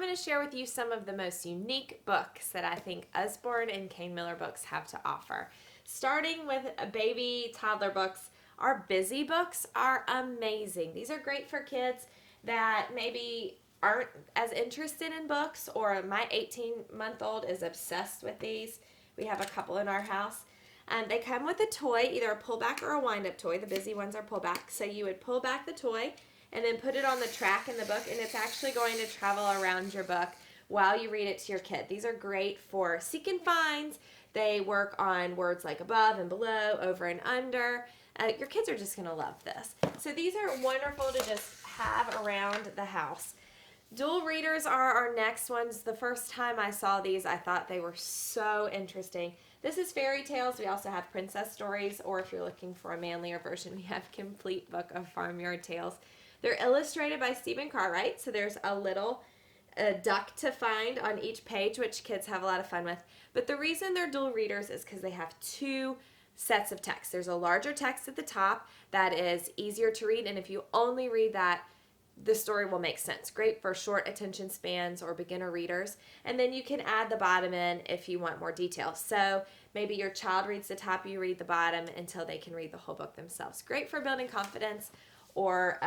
going to share with you some of the most unique books that I think Usborne and Kane Miller Books have to offer. Starting with baby toddler books, our busy books are amazing. These are great for kids that maybe aren't as interested in books, or my 18-month-old is obsessed with these. We have a couple in our house. They come with a toy, either a pullback or a wind-up toy. The busy ones are pullback. So you would pull back the toy and then put it on the track in the book, and it's actually going to travel around your book while you read it to your kid. These are great for seek and finds. They work on words like above and below, over and under. Your kids are just going to love this. So these are wonderful to just have around the house. Dual readers are our next ones. The first time I saw these, I thought they were so interesting. This is fairy tales. We also have princess stories, or if you're looking for a manlier version, we have Complete Book of Farmyard Tales. They're illustrated by Stephen Cartwright, so there's a little duck to find on each page, which kids have a lot of fun with. But the reason they're dual readers is because they have two sets of text. There's a larger text at the top that is easier to read, and if you only read that, the story will make sense. Great for short attention spans or beginner readers. And then you can add the bottom in if you want more detail. So maybe your child reads the top, you read the bottom until they can read the whole book themselves. Great for building confidence, or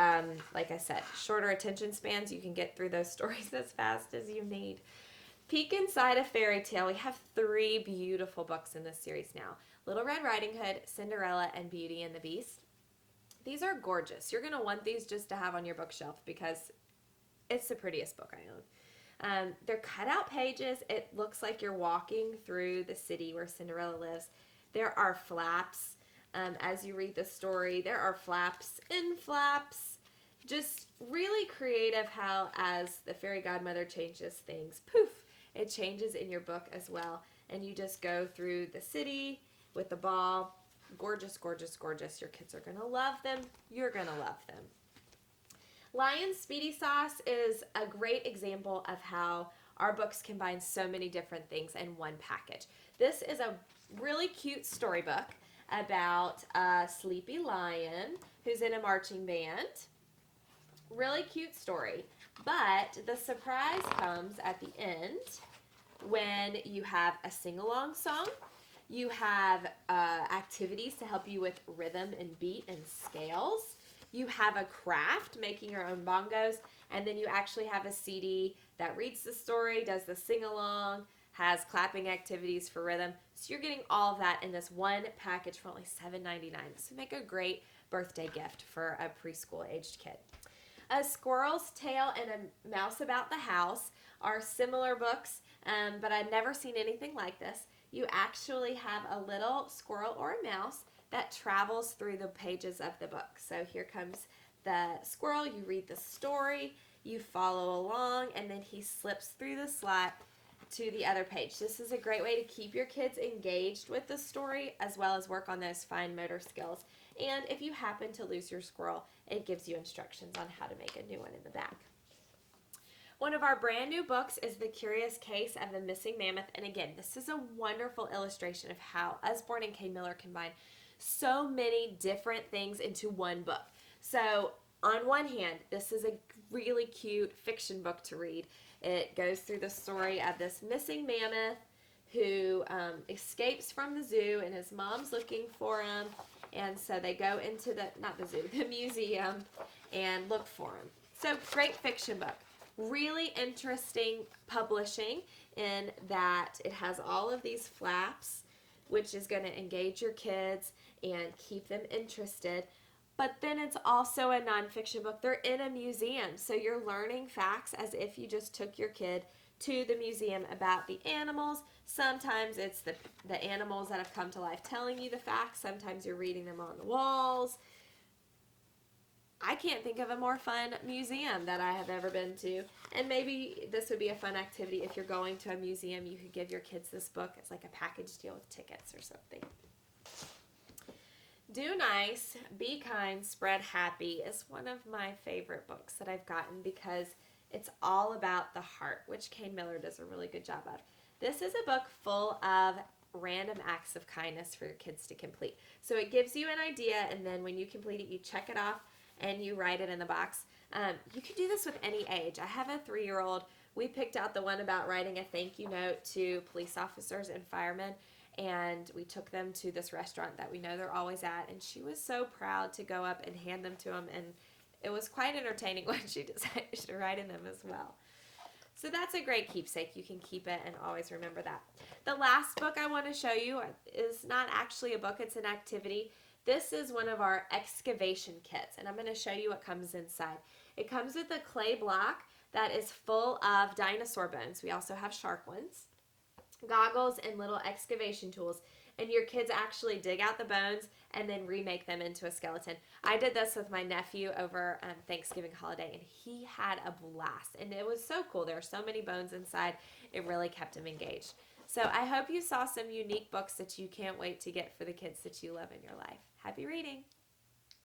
like I said, shorter attention spans. You can get through those stories as fast as you need. Peek inside a fairy tale. We have 3 beautiful books in this series now. Little Red Riding Hood, Cinderella, and Beauty and the Beast. These are gorgeous. You're going to want these just to have on your bookshelf because it's the prettiest book I own. They're cut out pages. It looks like you're walking through the city where Cinderella lives. There are flaps as you read the story. There are flaps in flaps. Just really creative how, as the fairy godmother changes things, poof, it changes in your book as well. And you just go through the city with the ball. Gorgeous, gorgeous, gorgeous. Your kids are going to love them. You're going to love them. Lion's Speedy Sauce is a great example of how our books combine so many different things in one package. This is a really cute storybook about a sleepy lion who's in a marching band. Really cute story. But the surprise comes at the end when you have a sing-along song. You have activities to help you with rhythm and beat and scales. You have a craft, making your own bongos, and then you actually have a CD that reads the story, does the sing-along, has clapping activities for rhythm. So you're getting all of that in this one package for only $7.99. So make a great birthday gift for a preschool-aged kid. A Squirrel's Tale and a Mouse About the House are similar books, but I've never seen anything like this. You actually have a little squirrel or a mouse that travels through the pages of the book. So here comes the squirrel. You read the story, you follow along, and then he slips through the slot to the other page. This is a great way to keep your kids engaged with the story as well as work on those fine motor skills. And if you happen to lose your squirrel, it gives you instructions on how to make a new one in the back. One of our brand new books is The Curious Case of the Missing Mammoth. And again, this is a wonderful illustration of how Usborne and Kane Miller combine so many different things into one book. So on one hand, this is a really cute fiction book to read. It goes through the story of this missing mammoth who escapes from the zoo, and his mom's looking for him. And so they go into the museum and look for him. So great fiction book. Really interesting publishing in that it has all of these flaps, which is going to engage your kids and keep them interested. But then it's also a nonfiction book. They're in a museum, so you're learning facts as if you just took your kid to the museum about the animals. Sometimes it's the animals that have come to life telling you the facts. Sometimes you're reading them on the walls. I can't think of a more fun museum that I have ever been to. And maybe this would be a fun activity if you're going to a museum. You could give your kids this book as like a package deal with tickets or something. Do Nice, Be Kind, Spread Happy is one of my favorite books that I've gotten because it's all about the heart, which Kane Miller does a really good job of. This is a book full of random acts of kindness for your kids to complete. So it gives you an idea, and then when you complete it, you check it off and you write it in the box. You can do this with any age. I have a 3-year-old. We picked out the one about writing a thank you note to police officers and firemen, and we took them to this restaurant that we know they're always at, and she was so proud to go up and hand them to them, and it was quite entertaining when she decided to write in them as well. So that's a great keepsake. You can keep it and always remember that. The last book I want to show you is not actually a book, it's an activity. This is one of our excavation kits, and I'm going to show you what comes inside. It comes with a clay block that is full of dinosaur bones. We also have shark ones, goggles, and little excavation tools. And your kids actually dig out the bones and then remake them into a skeleton. I did this with my nephew over Thanksgiving holiday, and he had a blast. And it was so cool. There are so many bones inside. It really kept him engaged. So I hope you saw some unique books that you can't wait to get for the kids that you love in your life. Happy reading!